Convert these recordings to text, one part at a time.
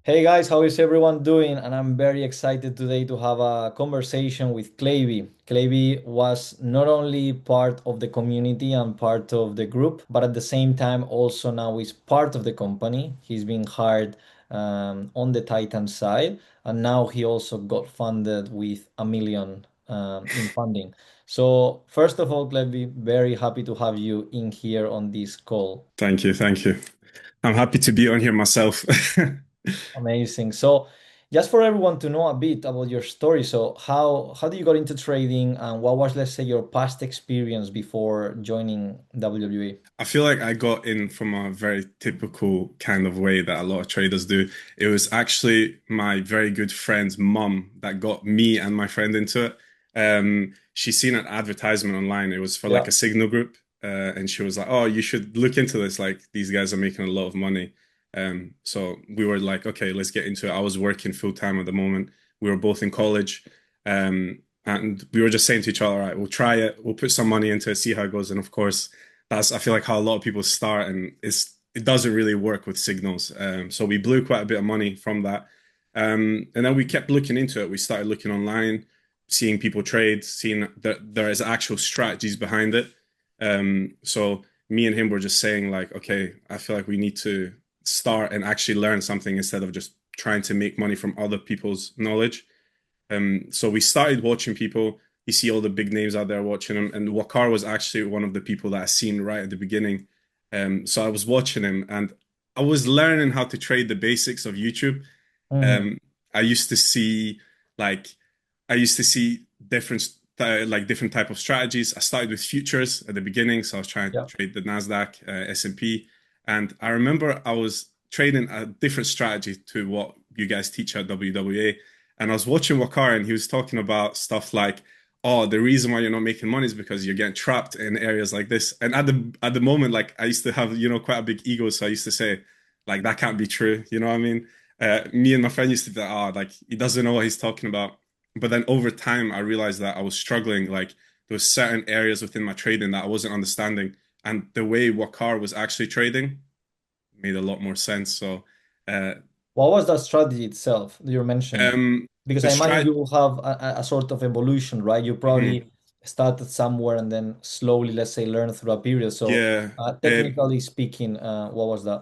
Hey guys, how is everyone doing? And I'm very excited today to have a conversation with Clavy. Clavy was not only part of the community and part of the group, but at the same time also now is part of the company. He's been hired on the Titan side, and now he also got funded with 1 million in funding. So first of all, Clavy, very happy to have you in here on this call. Thank you, thank you. I'm happy to be on here myself. Amazing. So, just for everyone to know a bit about your story, so how did you got into trading and what was, let's say, your past experience before joining WWE? I feel like I got in from a very typical kind of way that a lot of traders do. It was actually my very good friend's mum that got me and my friend into it. She seen an advertisement online. It was for like Yeah. a signal group, and she was like, "Oh, you should look into this. Like these guys are making a lot of money." So we were like, "Okay, let's get into it." I was working full time at the moment. We were both in college, and we were just saying to each other, "All right, we'll try it. We'll put some money into it, see how it goes." And of course that's I feel like how a lot of people start, and it doesn't really work with signals. So we blew quite a bit of money from that, and then we kept looking into it. We started looking online, seeing people trade, seeing that there is actual strategies behind it. So me and him were just saying like, okay, I feel like we need to start and actually learn something instead of just trying to make money from other people's knowledge. So we started watching people. You see all the big names out there watching him, and Wakar was actually one of the people that I seen right at the beginning. So I was watching him, and I was learning how to trade the basics of YouTube. Mm, Um, I used to see like I used to see different type of strategies. I started with futures at the beginning, so I was trying to yeah. trade the Nasdaq, S&P, and I remember I was trading a different strategy to what you guys teach at WWA. And I was watching Wakar, and he was talking about stuff like, "Oh, the reason why you're not making money is because you're getting trapped in areas like this." And at the moment, like I used to have, quite a big ego, so I used to say, like, that can't be true. You know what I mean? Me and my friend used to be like, "Oh, like he doesn't know what he's talking about." But then over time, I realized that I was struggling. Like there was certain areas within my trading that I wasn't understanding, and the way Wakar was actually trading made a lot more sense. So. Uh, What was that strategy itself that you're mentioning? um, Because the I imagine strat. you will have a sort of evolution, right? You Mhm. probably started somewhere and then slowly, let's say, learn through a period. So, Yeah. technically speaking, what was that?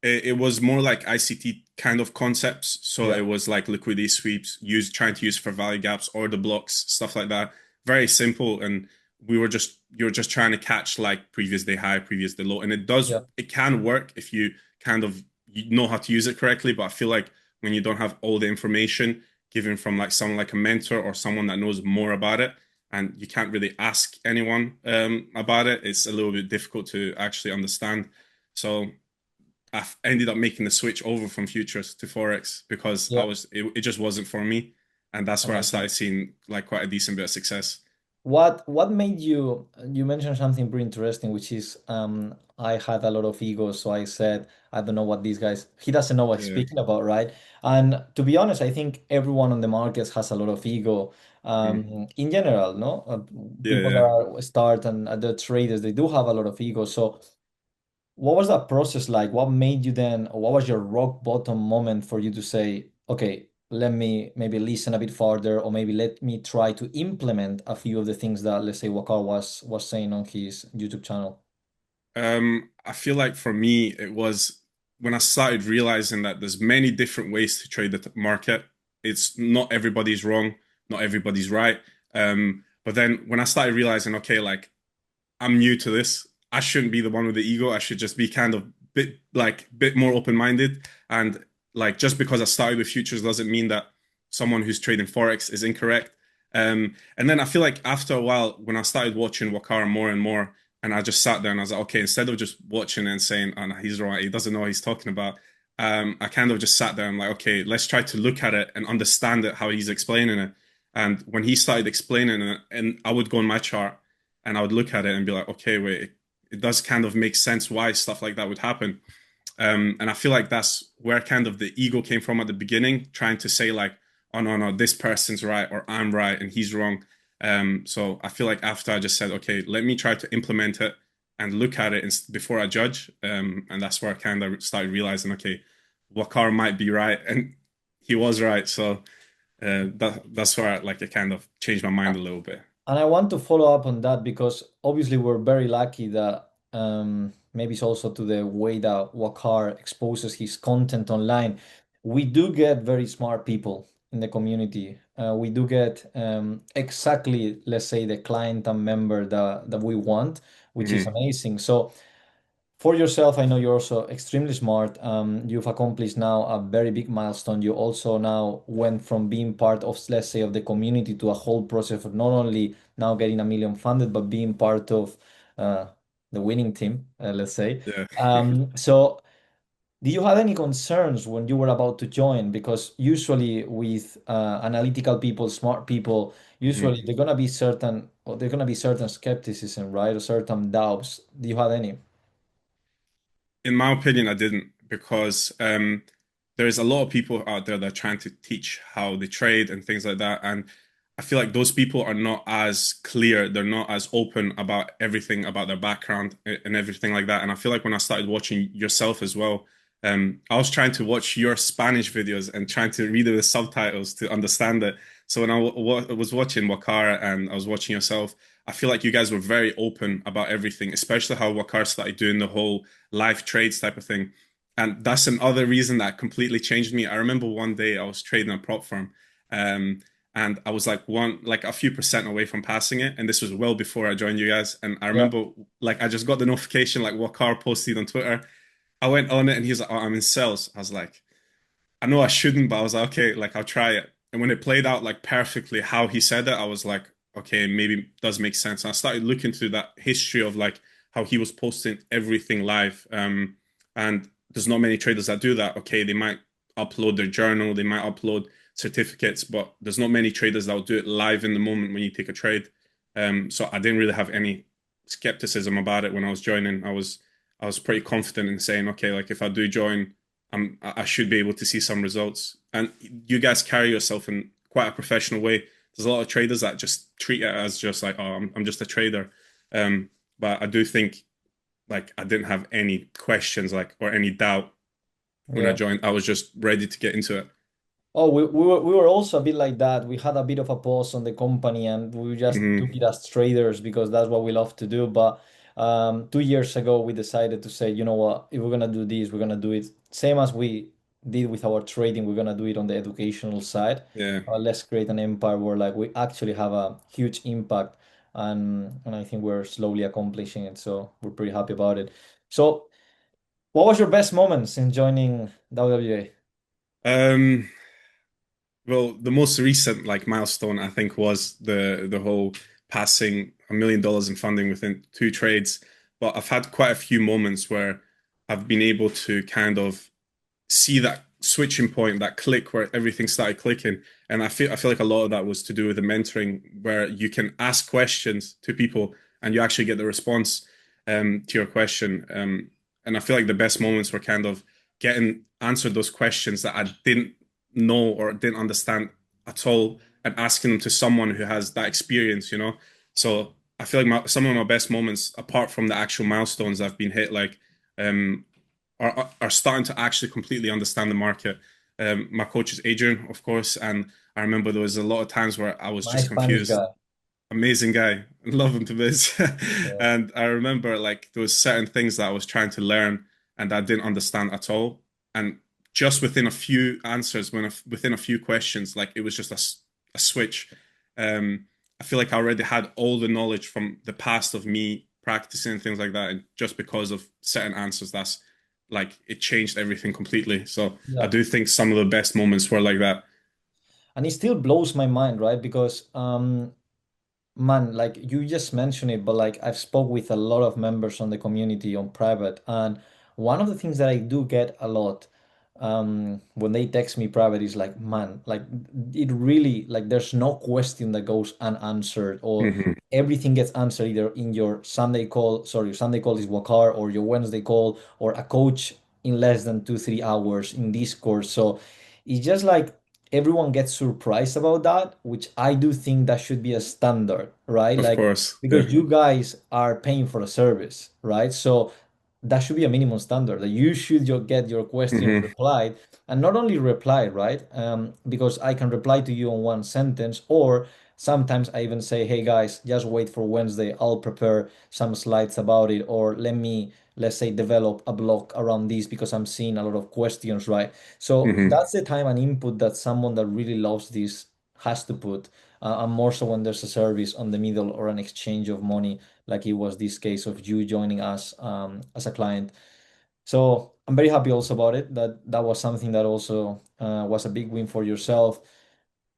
It was more like ICT kind of concepts. So Yeah. it was like liquidity sweeps, trying to use for value gaps, order blocks, stuff like that. Very simple. And you're just trying to catch like previous day high, previous day low. And Yeah. it can work if you kind of you know how to use it correctly. But I feel like when you don't have all the information given from like someone like a mentor or someone that knows more about it, and you can't really ask anyone about it, it's a little bit difficult to actually understand. So I ended up making the switch over from futures to forex because Yeah. it just wasn't for me, and that's where I Amazing. started seeing like quite a decent bit of success. What made you mentioned something pretty interesting, which is I had a lot of ego, so I said I don't know what these guys he doesn't know what he's Yeah. speaking about, right? And to be honest, I think everyone on the markets has a lot of ego Mhm. in general, no? Yeah, People that yeah. are start and the traders, they do have a lot of ego. So what was that process like? What made you then, or what was your rock bottom moment for you to say, okay, let me maybe listen a bit further, or maybe let me try to implement a few of the things that, let's say, Wakar was saying on his YouTube channel? I feel like for me, it was when I started realizing that there's many different ways to trade the market. It's not everybody's wrong, not everybody's right. But then when I started realizing, okay, like I'm new to this. I shouldn't be the one with the ego. I should just be kind of bit more open-minded. And like just because I started with futures doesn't mean that someone who's trading forex is incorrect. And then I feel like after a while, when I started watching Wakara more and more, and I just sat there and I was like, okay, instead of just watching and saying, "Oh, no, he's right, he doesn't know what he's talking about," I kind of just sat there and like, okay, let's try to look at it and understand it how he's explaining it. And when he started explaining it, and I would go on my chart and I would look at it and be like, okay, wait, it does kind of make sense why stuff like that would happen. And I feel like that's where kind of the ego came from at the beginning, trying to say like, oh no, no, this person's right or I'm right and he's wrong. So I feel like after I just said, okay, let me try to implement it and look at it before I judge. And that's where I kind of started realizing, okay, Wakar might be right, and he was right. So that's where like it kind of changed my mind a little bit. And I want to follow up on that because obviously we're very lucky that maybe it's also to the way that Wakar exposes his content online. We do get very smart people in the community. We do get exactly, let's say, the client and member that we want, which is Hmm. amazing. So for yourself, I know you're also extremely smart. You've accomplished now a very big milestone. You also now went from being part of, let's say, of the community to a whole process of not only now getting a million funded, but being part of uh, the winning team, let's say. Yeah. So, do you have any concerns when you were about to join? Because usually with analytical people, smart people, Mhm. usually they're gonna be certain, or they're gonna be certain skepticism, right, or certain doubts. Do you have any? In my opinion, I didn't because there's a lot of people out there that are trying to teach how they trade and things like that. And I feel like those people are not as clear, they're not as open about everything about their background and everything like that. And I feel like when I started watching yourself as well, I was trying to watch your Spanish videos and trying to read the subtitles to understand it. So when I was watching Wakara and I was watching yourself, I feel like you guys were very open about everything, especially how Wakar started doing the whole live trades type of thing. And that's another reason that completely changed me. I remember one day I was trading a prop firm, um, and I was like a few percent away from passing it. And this was well before I joined you guys. And I Yeah. remember like I just got the notification like what car posted on Twitter. I went on it and he was like, "Oh, I'm in sales." I was like, I know I shouldn't, but I was like, okay, like I'll try it. And when it played out like perfectly how he said it, I was like, okay, maybe it does make sense. And I started looking through that history of like how he was posting everything live. And there's not many traders that do that. Okay, they might upload their journal, they might upload certificates, but there's not many traders that will do it live in the moment when you take a trade. So I didn't really have any skepticism about it when I was joining. I was pretty confident in saying, okay, like if I do join, I should be able to see some results. And you guys carry yourself in quite a professional way. There's a lot of traders that just treat it as just like, oh, I'm just a trader. Um, but I do think like I didn't have any questions like or any doubt when I Yeah. joined. I was just ready to get into it. Oh, we were also a bit like that. We had a bit of a pause on the company and we just took Hmm. it as traders because that's what we love to do. But 2 years ago, we decided to say, you know what, if we're gonna do this, we're gonna do it same as we did with our trading. We're gonna do it on the educational side. Yeah. Let's create an empire where like we actually have a huge impact, and I think we're slowly accomplishing it. So we're pretty happy about it. So, what was your best moments in joining WWE? Um, Well, the most recent like milestone I think was the whole passing $1 million in funding within two trades. But I've had quite a few moments where I've been able to kind of see that switching point, that click where everything started clicking. And I feel like a lot of that was to do with the mentoring, where you can ask questions to people and you actually get the response to your question. And I feel like the best moments were kind of getting answered those questions that I didn't know or didn't understand at all, and asking them to someone who has that experience. So I feel like some of my best moments, apart from the actual milestones I've been hit, like um, are starting to actually completely understand the market. My coach is Adrian, of course, and I remember there was a lot of times where I was My just Spanish confused. guy. Amazing guy, love him to bits. Yeah. And I remember like there was certain things that I was trying to learn and I didn't understand at all. And just within a few answers, within a few questions, like it was just a switch. Um, I feel like I already had all the knowledge from the past of me practicing and things like that, and just because of certain answers, that's like it changed everything completely. So I Yeah. do think some of the best moments were like that. And it still blows my mind, right? Because man, like you just mentioned it, but like I've spoke with a lot of members on the community on private, and one of the things that I do get a lot when they text me private is like, man, like it really like there's no question that goes unanswered, or Hmm. everything gets answered either in your Sunday call, sorry, your Sunday call is Wakar, or your Wednesday call, or a coach in less than 2, 3 hours in Discord. So it's just like everyone gets surprised about that, which I do think that should be a standard, right? Of Like, course, yeah. because you guys are paying for a service, right? So that should be a minimum standard that you should get your question Hmm. replied, and not only replied, right? Because I can reply to you on one sentence, or sometimes I even say, hey guys, just wait for Wednesday, I'll prepare some slides about it, or let's say, develop a blog around this because I'm seeing a lot of questions, right? So Hmm. that's the time and input that someone that really loves this has to put, and more so when there's a service on the middle or an exchange of money, like it was this case of you joining us as a client. So I'm very happy also about it. That was something that also was a big win for yourself.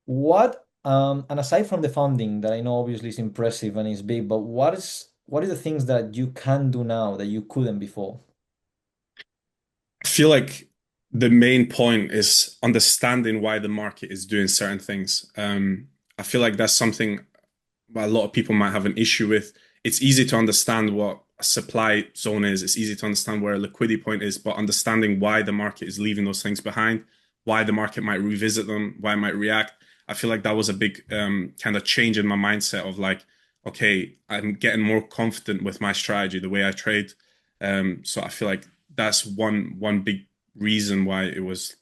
What and aside from the funding, that I know obviously is impressive and is big, but what is the things that you can do now that you couldn't before? I feel like the main point is understanding why the market is doing certain things. I feel like that's something a lot of people might have an issue with. It's easy to understand what a supply zone is. It's easy to understand where a liquidity point is, but understanding why the market is leaving those things behind, why the market might revisit them, why it might react. I feel like that was a big kind of change in my mindset of like, okay, I'm getting more confident with my strategy, the way I trade. So I feel like that's one big reason why it was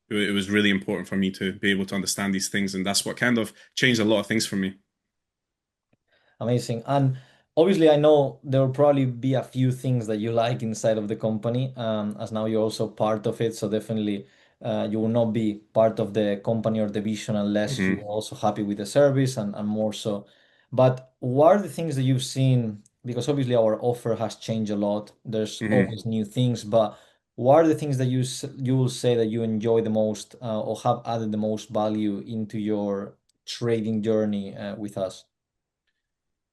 really important for me to be able to understand these things, and that's what kind of changed a lot of things for me. Amazing. And obviously, I know there will probably be a few things that you like inside of the company, as now you're also part of it. So definitely, you will not be part of the company or division unless you're Hmm. also happy with the service and more so. But what are the things that you've seen? Because obviously, our offer has changed a lot. There's Hmm. always new things, but what are the things that you will say that you enjoy the most, or have added the most value into your trading journey with us?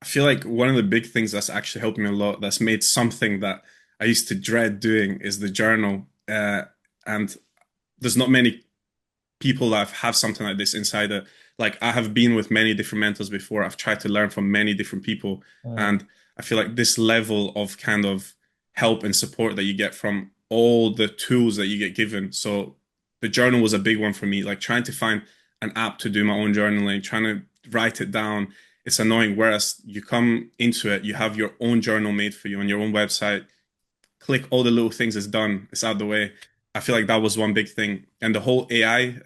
I feel like one of the big things that's actually helped me a lot, that's made something that I used to dread doing, is the journal. And there's not many people that have something like this inside it. Like I have been with many different mentors before. I've tried to learn from many different people, Mm, and I feel like this level of kind of help and support that you get from all the tools that you get given. So the journal was a big one for me. Like trying to find an app to do my own journaling, trying to write it down. It's annoying. Whereas you come into it, you have your own journal made for you on your own website, click all the little things, it's done, it's out the way. I feel like that was one big thing. And the whole AI,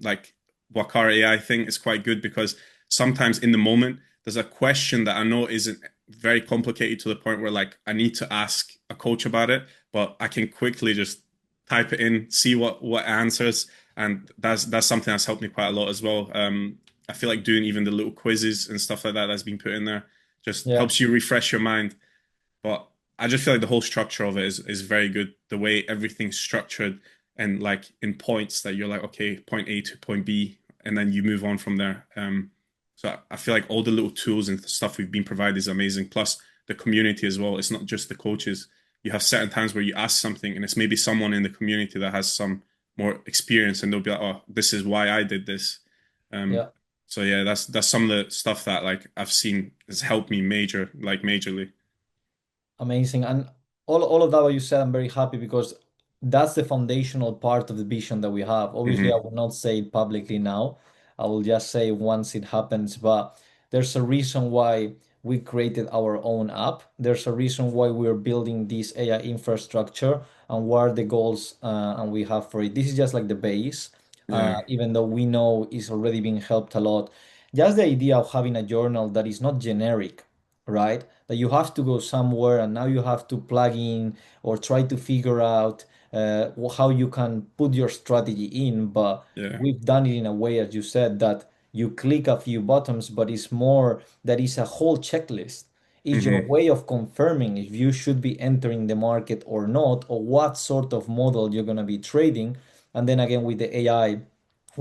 like Wakar AI thing is quite good because sometimes in the moment, there's a question that I know isn't very complicated to the point where like I need to ask a coach about it, but I can quickly just type it in, see what answers. And that's something that's helped me quite a lot as well. I feel like doing even the little quizzes and stuff like that that's been put in there just yeah. helps you refresh your mind. But I just feel like the whole structure of it is very good. The way everything's structured and like in points that you're like, okay, point A to point B, and then you move on from there. So I feel like all the little tools and stuff we've been provided is amazing. Plus the community as well. It's not just the coaches. You have certain times where you ask something, and it's maybe someone in the community that has some more experience, and they'll be like, "Oh, this is why I did this." Um, Yeah. so yeah, that's some of the stuff that like I've seen has helped me majorly. Amazing. And all of that what you said, I'm very happy because that's the foundational part of the vision that we have. Obviously, I Hmm. will not say it publicly now. I will just say once it happens, but there's a reason why we created our own app. There's a reason why we're building this AI infrastructure and what are the goals and we have for it. This is just like the base, Yeah. even though we know it's already being helped a lot. Just the idea of having a journal that is not generic, right? That you have to go somewhere and now you have to plug in or try to figure out how you can put your strategy in. But Yeah. we've done it in a way, as you said, that you click a few buttons, but it's more that is a whole checklist. It's your Hmm. way of confirming if you should be entering the market or not, or what sort of model you're going to be trading. And then again, with the AI,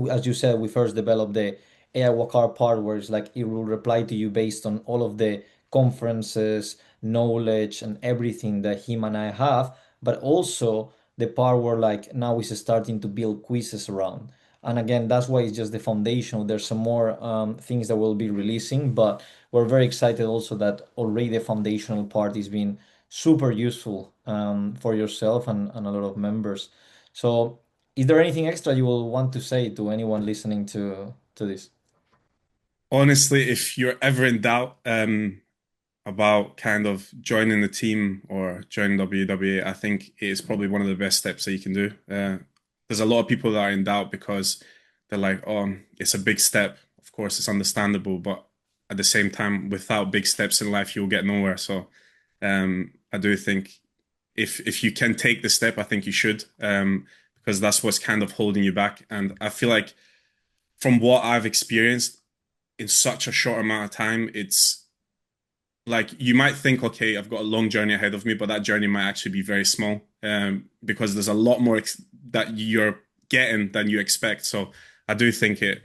as you said, we first developed the AI Wakar part where it's like it will reply to you based on all of the conferences, knowledge, and everything that him and I have, but also the part where like now is starting to build quizzes around. And again, that's why it's just the foundation. There's some more things that we'll be releasing, but we're very excited also that already the foundational part is being super useful for yourself and a lot of members. So, is there anything extra you will want to say to anyone listening to this? Honestly, if you're ever in doubt, about kind of joining the team or joining WWE, I think it is probably one of the best steps that you can do. There's a lot of people that are in doubt because they're like, oh, it's a big step. Of course, it's understandable, but at the same time, without big steps in life, you'll get nowhere. So I do think if you can take the step, I think you should, because that's what's kind of holding you back. And I feel like from what I've experienced in such a short amount of time, it's like you might think, okay, I've got a long journey ahead of me, but that journey might actually be very small, because there's a lot more that you're getting than you expect. So I do think a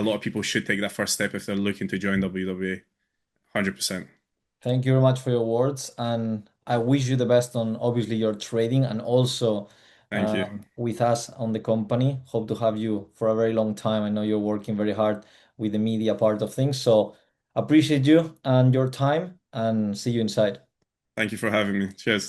lot of people should take that first step if they're looking to join WWE. 100%. Thank you very much for your words, and I wish you the best on obviously your trading and also Thank you. with us on the company. Hope to have you for a very long time. I know you're working very hard with the media part of things, so appreciate you and your time, and see you inside. Thank you for having me. Cheers.